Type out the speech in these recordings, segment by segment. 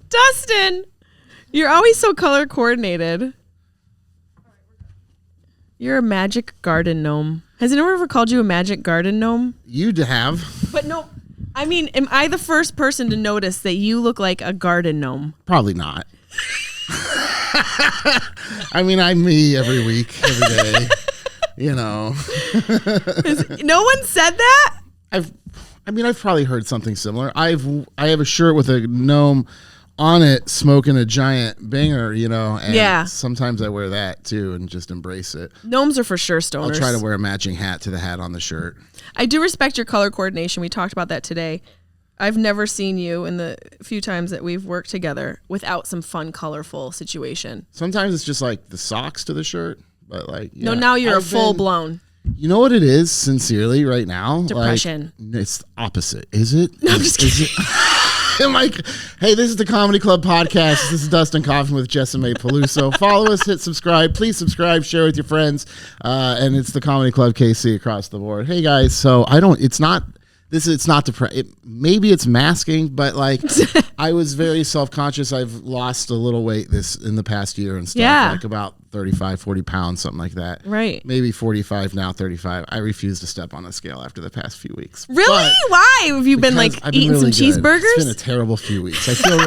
Dustin, you're always so color coordinated. You're a magic garden gnome. Has anyone ever called you a magic garden gnome? You'd have. But no, I mean, am I the first person to notice that you look like a garden gnome? Probably not. I mean, I'm me every week, every day. You know. No one said that? I've probably heard something similar. I have a shirt with a gnome on it smoking a giant banger, you know, and sometimes I wear that too and just embrace it. Gnomes are for sure stoners. I'll try to wear a matching hat to the hat on the shirt. I do respect your color coordination. We talked about that today. I've never seen you in the few times that we've worked together without some fun, colorful situation. Sometimes it's just like the socks to the shirt, but like no, now you're a full blown. You know what it is, sincerely, right now? Depression. Like, it's the opposite. Is it? No, I'm just kidding. I'm like, hey, this is the Comedy Club podcast. This is Dustin Kaufman with Jessimae Peluso. Follow us, hit subscribe. Please subscribe, share with your friends. And it's the Comedy Club KC across the board. Hey, guys. So it's not depression. Maybe it's masking, but like I was very self-conscious. I've lost a little weight in the past year and stuff. Yeah. Like about 35, 40 pounds, something like that. Right. Maybe 45 now, 35. I refuse to step on a scale after the past few weeks. Really? But why? Have you been like eating really some cheeseburgers? It's been a terrible few weeks. I feel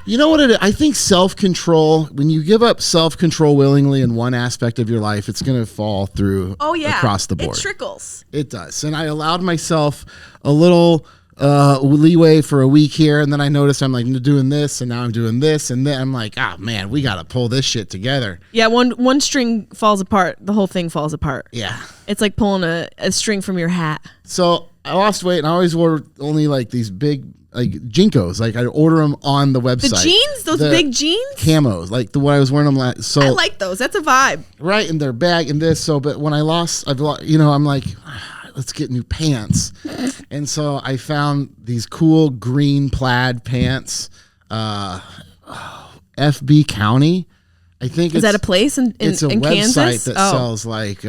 you know what it is? I think self-control, when you give up self-control willingly in one aspect of your life, it's going to fall through across the board. It trickles. It does. And I allowed myself a little leeway for a week here, and then I noticed I'm like doing this, and now I'm doing this, and then I'm like, man, we got to pull this shit together. Yeah, one string falls apart, the whole thing falls apart. Yeah. It's like pulling a string from your hat. So I lost weight, and I always wore only like these big like Jinkos. Like I order them on the website. The jeans? Those big jeans? Camos. Like the one I was wearing them last. So I like those. That's a vibe. Right, and they're bag and this. So, but when I lost, I'm like, let's get new pants. And so I found these cool green plaid pants. FB County, I think. Is that a place in it's a in website Kansas? that sells like.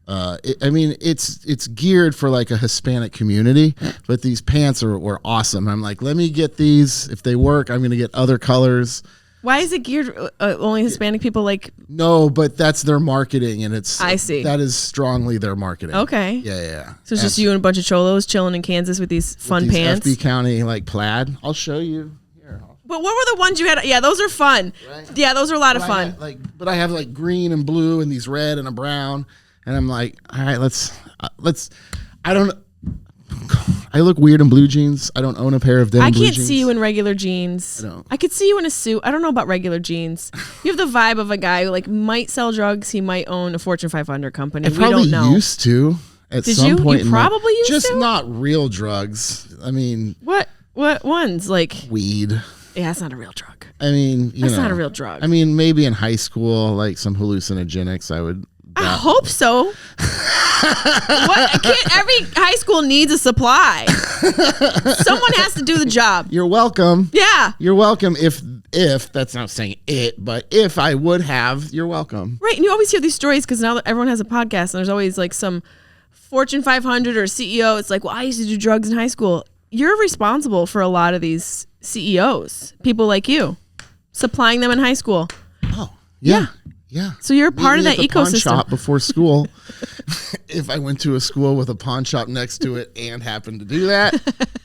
It's geared for like a Hispanic community, but these pants were awesome. I'm like, let me get these. If they work, I'm going to get other colors. Why is it geared only Hispanic people like? No, but that's their marketing, and I see. That is strongly their marketing. Okay. Yeah. So it's just you and a bunch of cholos chilling in Kansas with these fun pants. FB County like plaid. I'll show you. Here. But what were the ones you had? Yeah, those are fun. Right? Yeah, those are a lot of fun. But I have like green and blue and these red and a brown. And I'm like, all right, let's. I look weird in blue jeans. I don't own a pair of denim blue jeans. I can't see you in regular jeans. I could see you in a suit. I don't know about regular jeans. You have the vibe of a guy who like might sell drugs. He might own a Fortune 500 company. We don't know. Used to at some point. You probably used to? Just not real drugs. I mean. What ones? Like. Weed. Yeah, that's not a real drug. I mean, that's not a real drug. I mean, maybe in high school, like some hallucinogenics, I would. I hope so. Every high school needs a supply. Someone has to do the job. You're welcome. Yeah. You're welcome. If that's not saying it, but if I would have, you're welcome. Right. And you always hear these stories because now that everyone has a podcast and there's always like some Fortune 500 or CEO. It's like, well, I used to do drugs in high school. You're responsible for a lot of these CEOs, people like you, supplying them in high school. Oh, yeah. Yeah. So you're part of that ecosystem. Pawn shop before school. If I went to a school with a pawn shop next to it and happened to do that,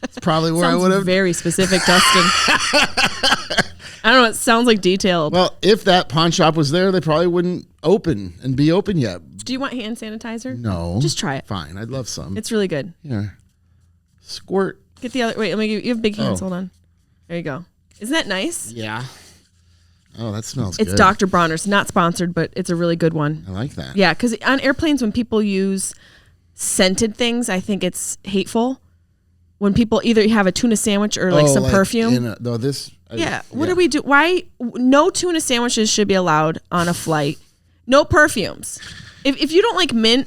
it's probably where I would have. Very specific, Dustin. I don't know. It sounds like detailed. Well, if that pawn shop was there, they probably wouldn't be open yet. Do you want hand sanitizer? No. Just try it. Fine. I'd love some. It's really good. Yeah. Squirt. Get the other. Wait, let me give you have big hands. Hold on. There you go. Isn't that nice? Yeah. Oh, that smells good. It's Dr. Bronner's. Not sponsored, but it's a really good one. I like that. Yeah, because on airplanes, when people use scented things, I think it's hateful. When people either have a tuna sandwich or like some perfume. What do we do? Why? No tuna sandwiches should be allowed on a flight. No perfumes. If you don't like mint,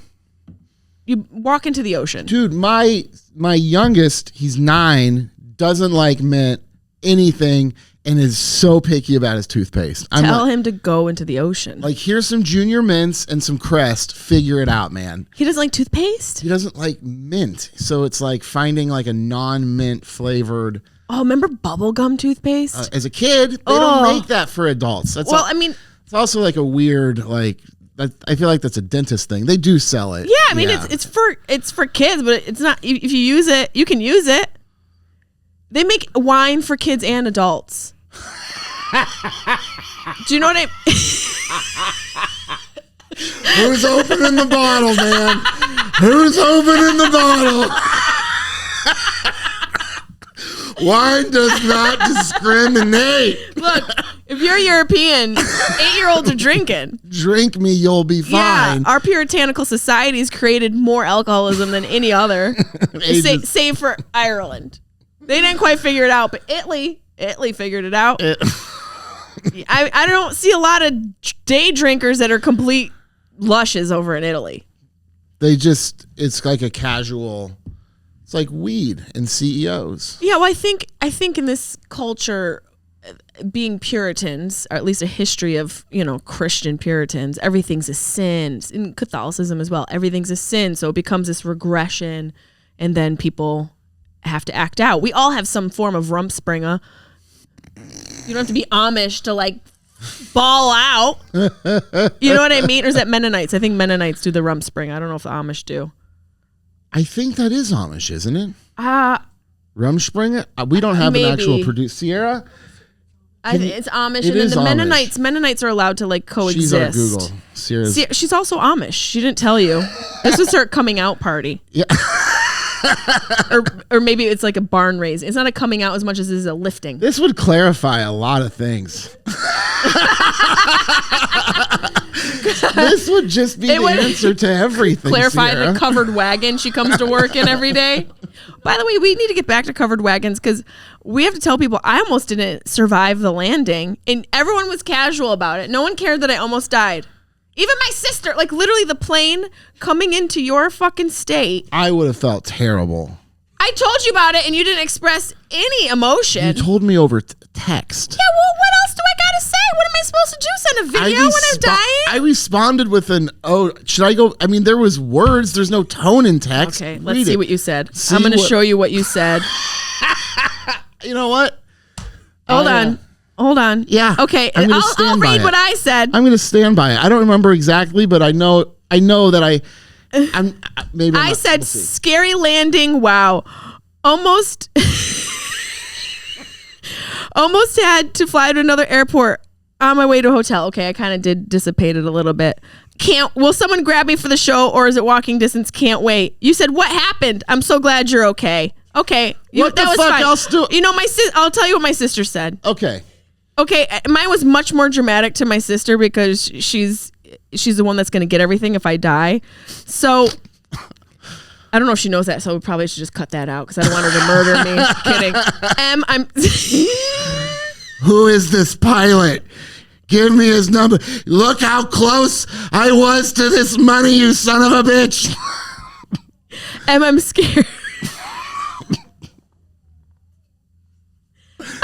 you walk into the ocean. Dude, my youngest, he's 9, doesn't like mint, anything, and is so picky about his toothpaste. Tell him to go into the ocean. Like, here's some Junior Mints and some Crest. Figure it out, man. He doesn't like toothpaste? He doesn't like mint. So it's like finding like a non-mint flavored Oh, remember bubblegum toothpaste? As a kid, they don't make that for adults. It's also like a weird, like, I feel like that's a dentist thing. They do sell it. Yeah, I mean, it's for kids, but it's not. If you use it, you can use it. They make wine for kids and adults. Do you know what I? Who's opening the bottle, man? Who's opening the bottle? Wine does not discriminate. Look, if you're European, 8-year-olds are drinking. Drink me, you'll be fine. Yeah, our puritanical societies created more alcoholism than any other, save for Ireland. They didn't quite figure it out, but Italy figured it out. I don't see a lot of day drinkers that are complete lushes over in Italy. It's like a casual. It's like weed and CEOs. Yeah, well, I think in this culture, being Puritans, or at least a history of, Christian Puritans, everything's a sin. In Catholicism as well, everything's a sin. So it becomes this regression, and then people have to act out. We all have some form of Rumspringa. You don't have to be Amish to like ball out. You know what I mean? Or is that Mennonites? I think Mennonites do the Rumspringa. I don't know if the Amish do. I think that is Amish, isn't it? Rumspringa? We don't have an actual producer. Sierra? It's Amish. And then the Mennonites are allowed to like coexist. She's on Google. She's also Amish. She didn't tell you. This was her coming out party. Yeah. or maybe it's like a barn raising. It's not a coming out as much as it is a lifting. This would clarify a lot of things. This would just be the answer to everything. Clarify Sierra. the covered wagon she comes to work in every day. By the way, we need to get back to covered wagons because we have to tell people I almost didn't survive the landing, and everyone was casual about it. No one cared that I almost died. Even my sister, like literally the plane coming into your fucking state. I would have felt terrible. I told you about it and you didn't express any emotion. You told me over text. Yeah, well, what else do I gotta say? What am I supposed to do? Send a video when I'm dying? I responded with should I go? I mean, there was words. There's no tone in text. Okay, let's see what you said. I'm going to show you what you said. You know what? Hold on. Yeah. Okay, I'll read what I said. I'm going to stand by it. I don't remember exactly, but I know that I said scary landing. Wow. Almost had to fly to another airport on my way to a hotel. Okay, I kind of did dissipate it a little bit. Will someone grab me for the show or is it walking distance? Can't wait. You said, what happened? I'm so glad you're okay. Okay. What the fuck else do? I'll tell you what my sister said. Okay. Okay, mine was much more dramatic to my sister because she's the one that's going to get everything if I die. So I don't know if she knows that, so we probably should just cut that out because I don't want her to murder me. Kidding. I'm. Who is this pilot? Give me his number. Look how close I was to this money, you son of a bitch. I'm scared.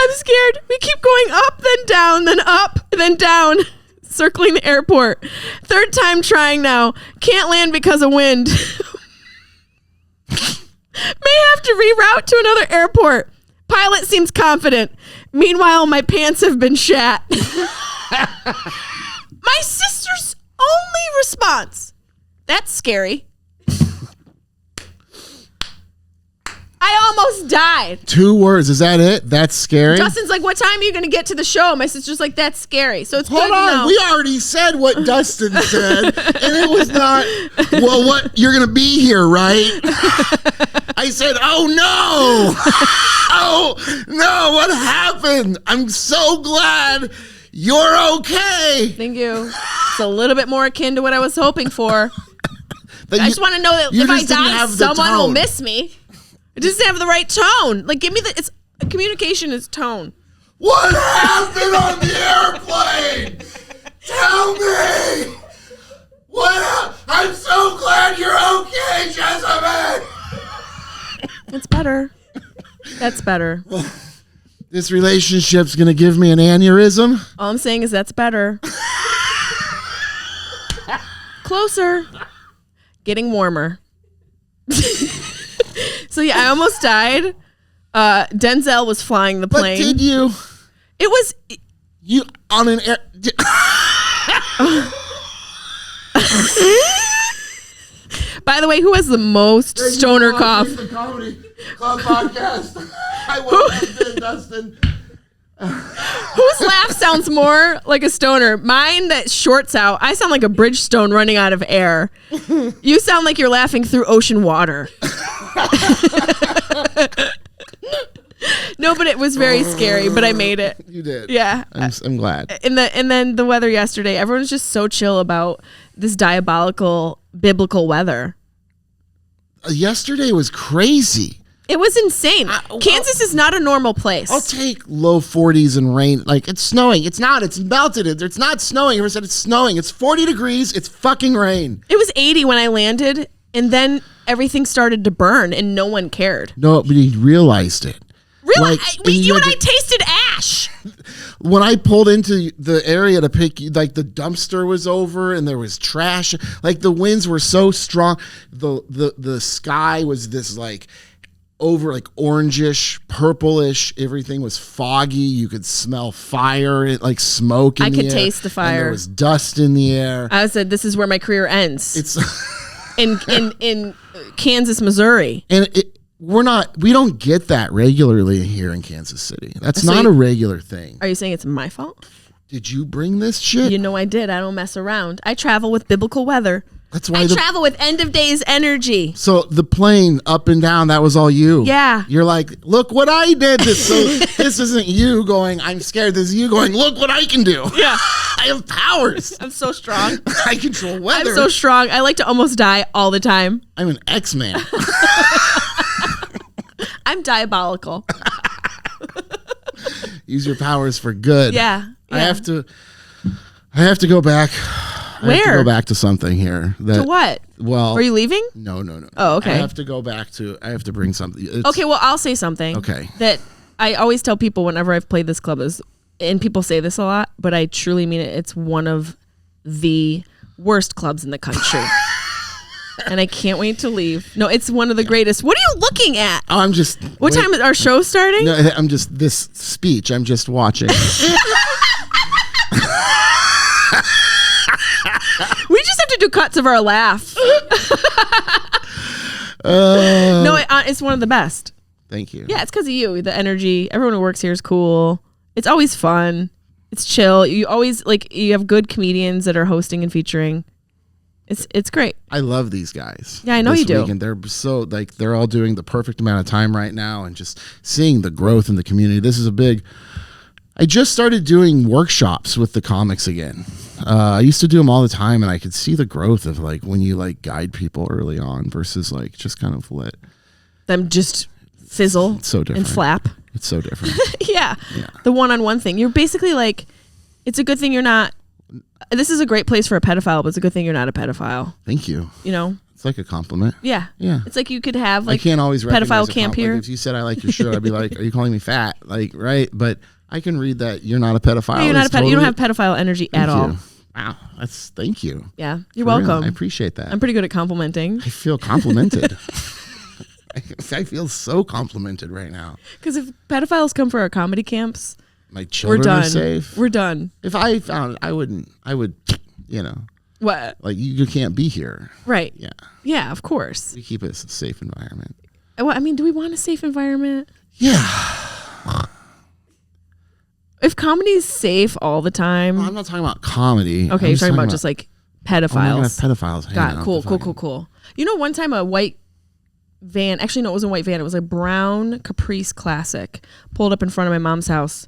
I'm scared. We keep going up, then down, then up, then down, circling the airport. Third time trying now. Can't land because of wind. May have to reroute to another airport. Pilot seems confident. Meanwhile, my pants have been shat. My sister's only response. That's scary. I almost died. 2 words. Is that it? That's scary? Dustin's like, what time are you going to get to the show? My sister's like, that's scary. So it's Hold good on. to know. We already said what Dustin said. And it was not, well, what? You're going to be here, right? I said, oh, no. Oh, no. What happened? I'm so glad you're okay. Thank you. It's a little bit more akin to what I was hoping for. I just want to know that if I die, someone will miss me. It doesn't have the right tone. Like, give me communication is tone. What happened on the airplane? Tell me. I'm so glad you're okay, Jessimae. It's better. That's better. Well, this relationship's going to give me an aneurysm. All I'm saying is that's better. Closer. Getting warmer. So yeah, I almost died. Denzel was flying the plane. But did you? It was you on an air. By the way, who has the most stoner cough? The Comedy Club podcast. I want Dustin. Whose laugh sounds more like a stoner? Mine that shorts out. I sound like a Bridgestone running out of air. You sound like you're laughing through ocean water. No, but it was very scary, but I made it. You did. Yeah. I'm glad. And then the weather yesterday, everyone was just so chill about this diabolical biblical weather. Yesterday was crazy. It was insane. Kansas is not a normal place. I'll take low 40s and rain. Like, it's snowing. It's not. It's melted. It's not snowing. Everyone said it's snowing. It's 40 degrees. It's fucking rain. It was 80 when I landed, and then everything started to burn, and no one cared. No, but he realized it. Really? You and I tasted ash. When I pulled into the area to pick, like, the dumpster was over and there was trash. Like, the winds were so strong. The sky was this, like, over, like, orangish, purplish. Everything was foggy. You could smell fire, like smoke in the air. I could taste the fire. And there was dust in the air. I said, this is where my career ends. It's in Kansas, Missouri. And we don't get that regularly here in Kansas City. That's not a regular thing. Are you saying it's my fault? Did you bring this shit? You know I did. I don't mess around. I travel with biblical weather. That's why I travel with end of days energy. So the plane up and down, that was all you. Yeah. You're like, look what I did. This isn't you going, I'm scared. This is you going, look what I can do. Yeah. I have powers. I'm so strong. I control weather. I'm so strong. I like to almost die all the time. I'm an X-Man. I'm diabolical. Use your powers for good. Yeah. I have to go back. Where? I have to go back to something here. To what? Well, are you leaving? No. Oh, okay. I have to bring something. Okay, well, I'll say something. Okay. That I always tell people whenever I've played this club is, and people say this a lot, but I truly mean it. It's one of the worst clubs in the country. And I can't wait to leave. No, it's one of the greatest. What are you looking at? Oh, I'm just. What time is our show starting? No, I'm just this speech. I'm just watching. We just have to do cuts of our laugh. No, it's one of the best. Thank you. Yeah, it's because of you. The energy. Everyone who works here is cool. It's always fun. It's chill. You always you have good comedians that are hosting and featuring. It's great. I love these guys. Yeah, I know you do. And they're so they're all doing the perfect amount of time right now, and just seeing the growth in the community. This is a big. I just started doing workshops with the comics again. I used to do them all the time, and I could see the growth of when you guide people early on versus just kind of let them just fizzle. It's so different. And flap. It's so different. Yeah. The one-on-one thing. You're basically it's a good thing you're not. This is a great place for a pedophile, but it's a good thing you're not a pedophile. Thank you. You know? It's like a compliment. Yeah. Yeah. It's like you could have I can't always pedophile camp here. If you said I like your shirt, I'd be like, are you calling me fat? Right? But I can read that you're not a pedophile. Yeah, you're not you don't have pedophile energy at all. Wow. Thank you. Yeah. You're welcome. Real. I appreciate that. I'm pretty good at complimenting. I feel complimented. I feel so complimented right now. Because if pedophiles come for our comedy camps, my children are safe. We're done. If I found I would, What? You can't be here. Right. Yeah. Yeah, of course. We keep it a safe environment. Well, I mean, do we want a safe environment? Yeah. If comedy is safe all the time. Well, I'm not talking about comedy. Okay, you're talking about just pedophiles. Pedophiles. God, cool. You know, one time a white van, actually, no, it wasn't a white van. It was a brown Caprice Classic pulled up in front of my mom's house.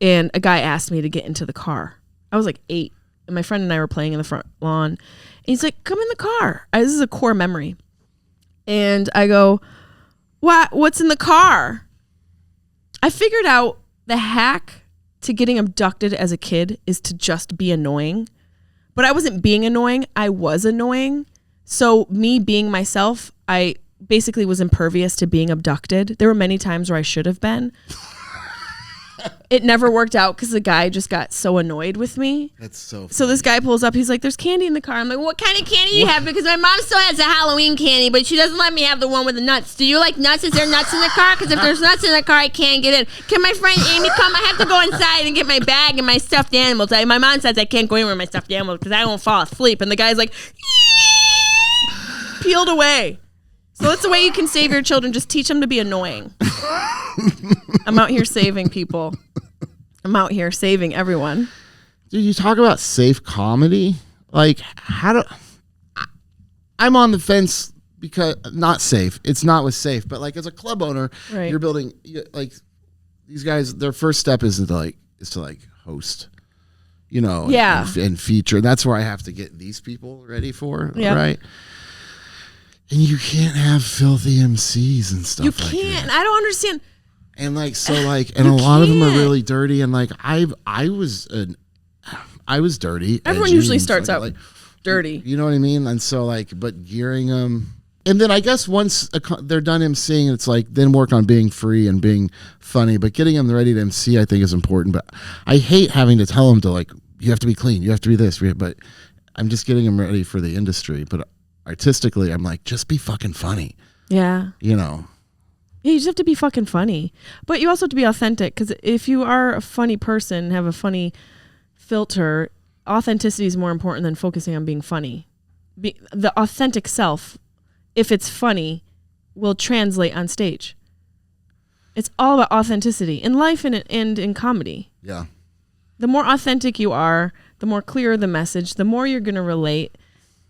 And a guy asked me to get into the car. I was 8. And my friend and I were playing in the front lawn. And he's like, come in the car. This is a core memory. And I go, what's in the car? I figured out the hack to getting abducted as a kid is to just be annoying. But I wasn't being annoying. I was annoying. So me being myself, I basically was impervious to being abducted. There were many times where I should have been. it never worked out because the guy just got so annoyed with me. That's so funny. So this guy pulls up. He's like, there's candy in the car. I'm like, what kind of candy do you have? Because my mom still has a Halloween candy, but she doesn't let me have the one with the nuts. Do you like nuts? Is there nuts in the car? Because if there's nuts in the car, I can't get in. Can my friend Amy come? I have to go inside and get my bag and my stuffed animals. My mom says I can't go anywhere with my stuffed animals because I won't fall asleep. And the guy's like, peeled away. So that's the way you can save your children. Just teach them to be annoying. I'm out here saving people. I'm out here saving everyone. Dude, you talk about safe comedy. Like, I'm on the fence because not safe. It's not with safe, but like as a club owner, right. You're building like these guys. Their first step is to host, yeah, and feature. And that's where I have to get these people ready for, right? And you can't have filthy MCs and stuff. You can't. That. I don't understand. And and a lot of them are really dirty. And I was dirty. Everyone usually starts out dirty. You know what I mean? And so but gearing them. And then I guess once they're done MCing, it's then work on being free and being funny. But getting them ready to MC, I think, is important. But I hate having to tell them to you have to be clean. You have to be this. But I'm just getting them ready for the industry. But artistically, I'm just be fucking funny. Yeah. Yeah, you just have to be fucking funny. But you also have to be authentic, because if you are a funny person, have a funny filter, authenticity is more important than focusing on being funny. The authentic self, if it's funny, will translate on stage. It's all about authenticity in life and in comedy. Yeah. The more authentic you are, the more clear the message, the more you're going to relate,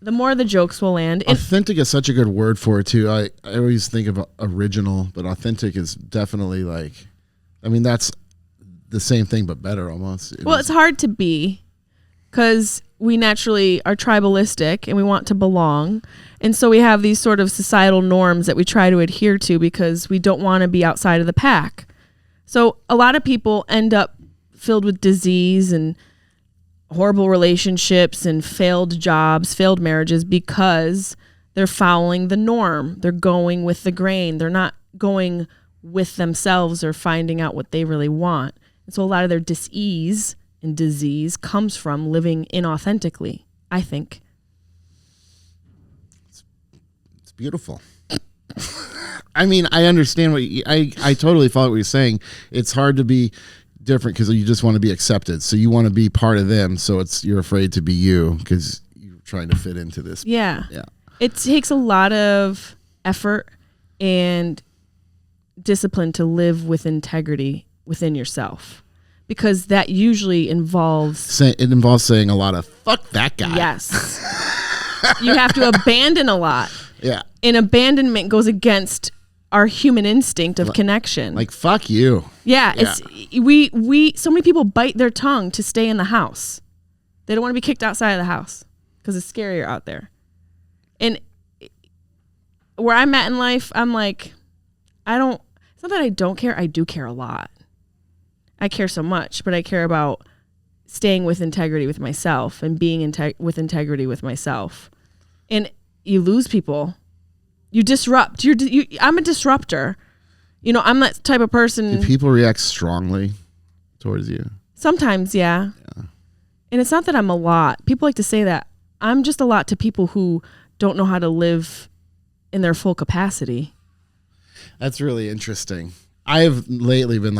the more the jokes will land. Authentic is such a good word for it too. I always think of original, but authentic is definitely that's the same thing but better almost. It's hard to be, because we naturally are tribalistic and we want to belong. And so we have these sort of societal norms that we try to adhere to because we don't want to be outside of the pack. So a lot of people end up filled with disease and horrible relationships and failed jobs, failed marriages, because they're following the norm. They're going with the grain. They're not going with themselves or finding out what they really want. And so a lot of their dis-ease and disease comes from living inauthentically, I think. It's beautiful. I mean, I understand I totally follow what you're saying. It's hard to be different because you just want to be accepted. So you want to be part of them. So you're afraid to be you because you're trying to fit into this. Yeah. It takes a lot of effort and discipline to live with integrity within yourself, because that usually involves saying a lot of fuck that guy. Yes. You have to abandon a lot. Yeah. And abandonment goes against our human instinct of connection. Fuck you. Yeah. It's we so many people bite their tongue to stay in the house. They don't want to be kicked outside of the house because it's scarier out there. And where I'm at in life, I'm it's not that I don't care. I do care a lot. I care so much, but I care about staying with integrity with myself and being with integrity with myself. And you lose people. You disrupt. I'm a disruptor. I'm that type of person. Do people react strongly towards you? Sometimes, yeah. And it's not that I'm a lot. People like to say that. I'm just a lot to people who don't know how to live in their full capacity. That's really interesting. I've lately been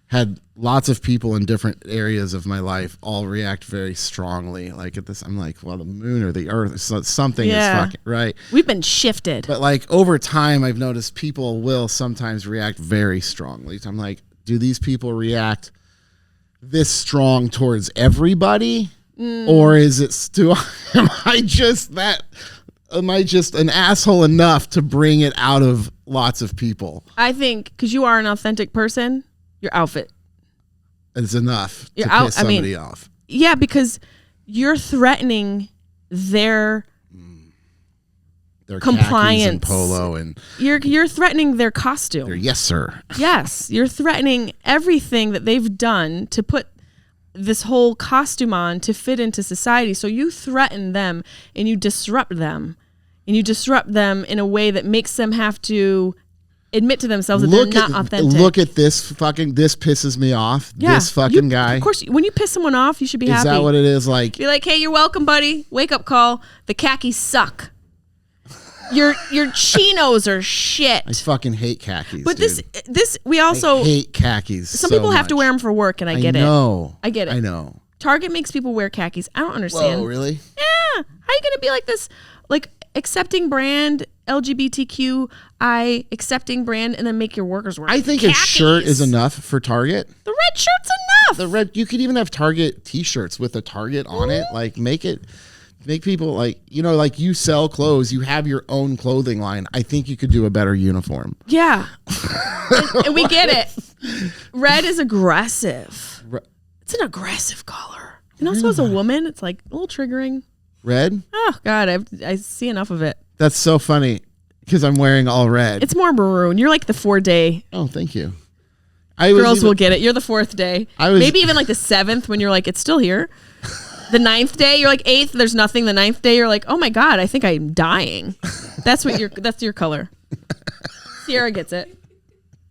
had lots of people in different areas of my life all react very strongly. At this, I'm well, the moon or the earth, something is fucking right. We've been shifted. But over time, I've noticed people will sometimes react very strongly. So I'm do these people react this strong towards everybody? Or is it still, am I just an asshole enough to bring it out of lots of people? I think because you are an authentic person, your outfit is enough to piss somebody off. Yeah, because you're threatening their compliance and polo, and you're threatening their costume. Yes, sir. Yes, you're threatening everything that they've done to put this whole costume on to fit into society. So you threaten them and you disrupt them, in a way that makes them have to admit to themselves that they're not authentic. Look at this pisses me off. Yeah, this fucking guy. Of course, when you piss someone off, you should be happy. Is that what it is? Like, be like, hey, you're welcome, buddy. Wake up call. The khakis suck. Your chinos are shit. I fucking hate khakis. But dude. I hate khakis. Some people have to wear them for work, and I get it. I get it. I know. Target makes people wear khakis. I don't understand. Whoa, really? Yeah. How are you gonna be like this? Like accepting brand LGBTQI accepting brand, and then make your workers wear. I think khakis. a shirt is enough for Target. The red shirt's enough. You could even have Target T-shirts with a Target on it. Like make people like you sell clothes. You have your own clothing line. I think you could do a better uniform. Yeah, and we get it. Red is aggressive. It's an aggressive color, and also as a woman, it's like a little triggering. Red? Oh God, I see enough of it. That's so funny because I'm wearing all red. It's more maroon. You're like the 4-day. Oh, thank you. Girls will get it. You're the 4th day. Maybe even like the 7th when you're like, it's still here. The 9th day, you're like 8th. There's nothing. The 9th day, you're like, oh my God, I think I'm dying. That's your color. Sierra gets it.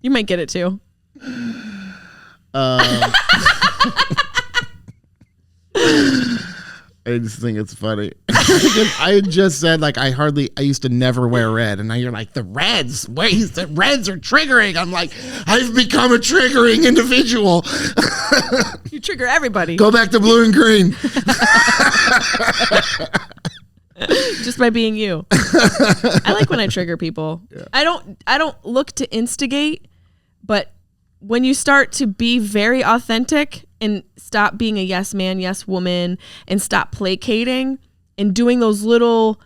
You might get it too. I just think it's funny. I just said like I used to never wear red, and now you're like the reds. Wait, the reds are triggering. I'm like, I've become a triggering individual. You trigger everybody. Go back to blue and green. Just by being you. I like when I trigger people. Yeah. I don't look to instigate, but when you start to be very authentic and stop being a yes man, yes woman, and stop placating and doing those little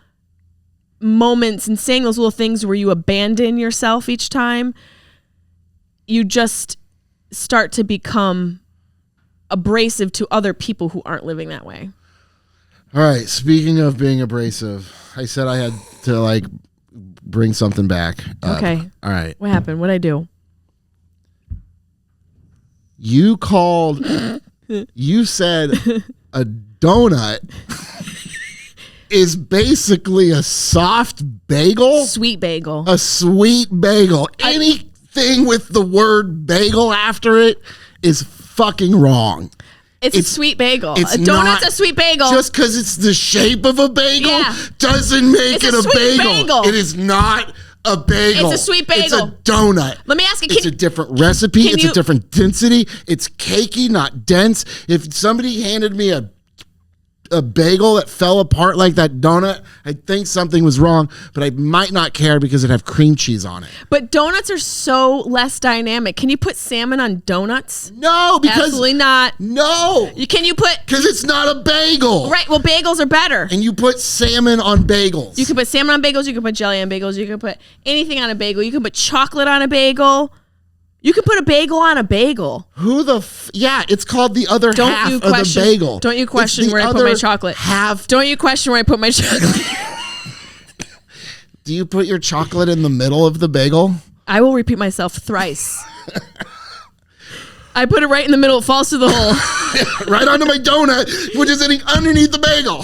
moments and saying those little things where you abandon yourself each time, you just start to become abrasive to other people who aren't living that way. All right. Speaking of being abrasive, I said I had to like bring something back. Okay. All right. What happened? What'd I do? You said a donut is basically a soft bagel. Sweet bagel. A sweet bagel. Anything with the word bagel after it is fucking wrong. It's a sweet bagel. A donut's a sweet bagel. Just because it's the shape of a bagel doesn't make it a bagel. It is not a bagel. It's a sweet bagel. It's a donut. Let me ask you. It's a different recipe. It's a different density. It's cakey, not dense. If somebody handed me a bagel that fell apart like that donut, I think something was wrong, but I might not care because it have cream cheese on it. But donuts are so less dynamic. Can you put salmon on donuts? No, because absolutely not. No. Can you put? Because it's not a bagel. Right. Well, bagels are better. And you put salmon on bagels. You can put salmon on bagels. You can put jelly on bagels. You can put anything on a bagel. You can put chocolate on a bagel. You can put a bagel on a bagel. Yeah, it's called the other half of the bagel. Don't you question where I put my chocolate? Don't you question where I put my chocolate? Do you put your chocolate in the middle of the bagel? I will repeat myself thrice. I put it right in the middle. It falls through the hole. Right onto my donut, which is sitting underneath the bagel.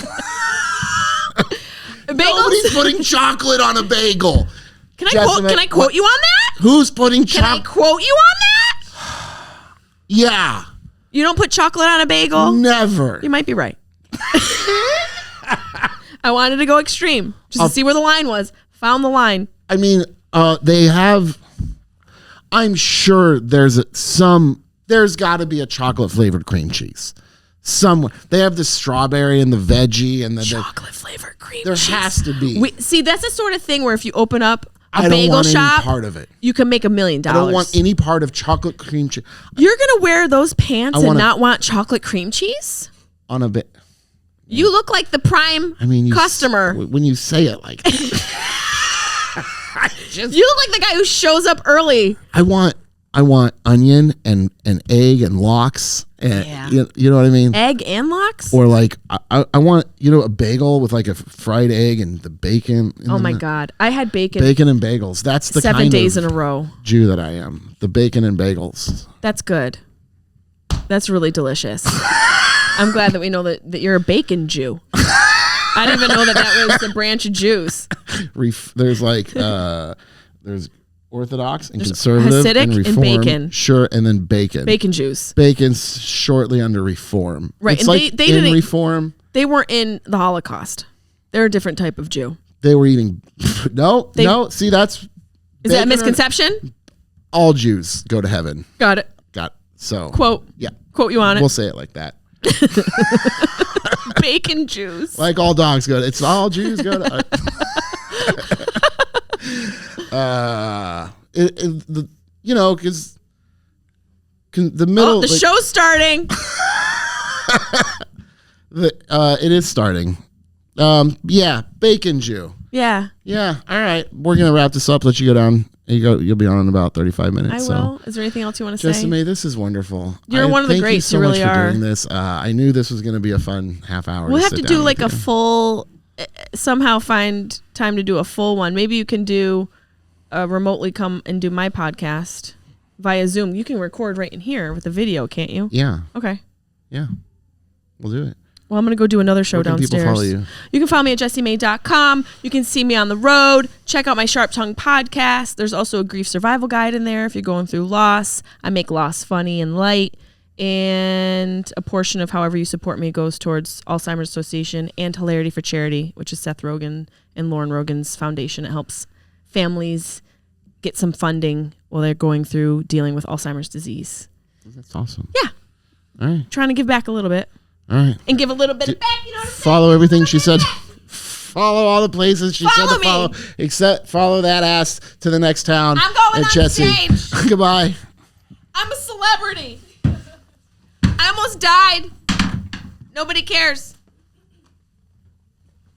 Nobody's putting chocolate on a bagel. Can I quote you on that? Who's putting chocolate? Can I quote you on that? Yeah. You don't put chocolate on a bagel? Never. You might be right. I wanted to go extreme just to see where the line was. Found the line. I mean, they have, I'm sure there's got to be a chocolate flavored cream cheese. Somewhere. They have the strawberry and the veggie and the chocolate flavored cream cheese. There has to be. See, that's the sort of thing where if you open up a bagel shop, any part of it. You can make $1 million. I don't want any part of chocolate cream cheese. You're gonna wear those pants and not want chocolate cream cheese? On a bit. You look like the prime customer. When you say it like that. You look like the guy who shows up early. I want onion and egg and lox and you know what I mean? Egg and lox? Or like I want a bagel with like a fried egg and the bacon. Oh my God. I had bacon. Bacon and bagels. That's the 7 days in a row. Jew that I am. The bacon and bagels. That's good. That's really delicious. I'm glad that we know that you're a bacon Jew. I didn't even know that was a branch of Jews. There's like there's Orthodox and conservative Hasidic and Reform. and bacon. Sure, and then bacon. Bacon Jews. Bacon's shortly under Reform. Right. It's and like they in didn't, Reform. They weren't in the Holocaust. They're a different type of Jew. They were eating. No. See, that's. Is that a misconception? All Jews go to heaven. Got it. So. Quote. Yeah. Quote you on it. We'll say it like that. Bacon Jews. Like all dogs go to. It's all Jews go to. Because the middle. Oh, the show's starting. It is starting. Yeah, Bacon Jew. Yeah. Yeah. All right. We're gonna wrap this up. Let you go down. You'll be on in about 35 minutes. I will. Is there anything else you want to say? Jessimae, this is wonderful. You're one of the greats. You really are. Doing this. I knew this was going to be a fun half hour. We'll have to do like a full. Somehow find time to do a full one. Maybe you can do remotely come and do my podcast via Zoom. You can record right in here with a video, can't you? Yeah. Okay. Yeah. We'll do it. Well, I'm going to go do another show downstairs. People follow you? You can follow me at jessimae.com. You can see me on the road. Check out my Sharp Tongue podcast. There's also a grief survival guide in there if you're going through loss. I make loss funny and light. And a portion of however you support me goes towards Alzheimer's Association and Hilarity for Charity, which is Seth Rogen and Lauren Rogen's foundation. It helps families get some funding while they're going through dealing with Alzheimer's disease. That's awesome. Yeah. All right. Trying to give back a little bit. All right. And give a little bit back, you know what I'm saying? Follow everything she said. Follow all the places she said to follow. Except follow that ass to the next town. I'm going on Jessie. stage. Goodbye. I'm a celebrity. I almost died. Nobody cares.